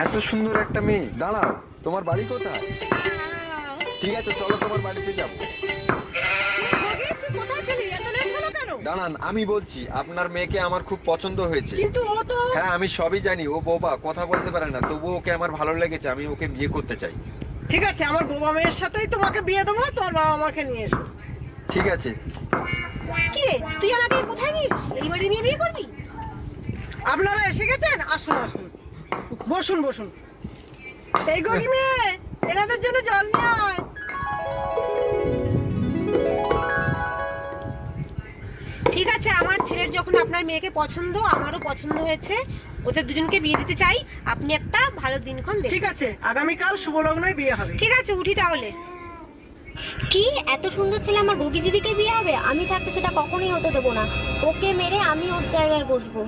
এত সুন্দর একটা মেয়ে, দাঁড়াও, তোমার বাড়ি কোথায়? ঠিক আছে, চলো তোমার বাড়িতে যাবো। দাঁড়ান, আমি বলছি, আপনার মেয়েকে আমার খুব পছন্দ হয়েছে। কিন্তু ও তো হ্যাঁ, আমি সবই জানি, ও বোবা, কথা বলতে পারে না, তবু ওকে আমার ভালো লেগেছে, আমি ওকে বিয়ে করতে চাই। ঠিক আছে, আমার বাবা মেয়ের সাথেই তোমাকে বিয়ে দেবো, তোমার বাবা মাকে নিয়ে এসো। ঠিক আছে। কি রে, তুই আমাকে কোথায় নিস? এই বাড়ি নিয়ে বিয়ে করবি? আপনারা এসে গেছেন, আসুন আসুন, বসুন বসুন। এই গরিব মেয়ে, এনাদের জন্য জল নিয়ে আয়। ঠিক আছে, আমার ছেলের যখন আপনার মেয়েকে পছন্দ, আমারও পছন্দ হয়েছে, ওদের দুজনকে বিয়ে দিতে চাই। আপনি একটা ভালো দিনক্ষণ দেখুন। ঠিক আছে, আগামীকাল শুভ লগ্নে বিয়ে হবে। ঠিক আছে, উঠি তাহলে। কি এত সুন্দর ছেলে আমার বগি দিদিকে বিয়ে হবে? আমি থাকতে সেটা কখনোই হতে দেবো না। ওকে মেরে আমি ওর জায়গায় বসবো।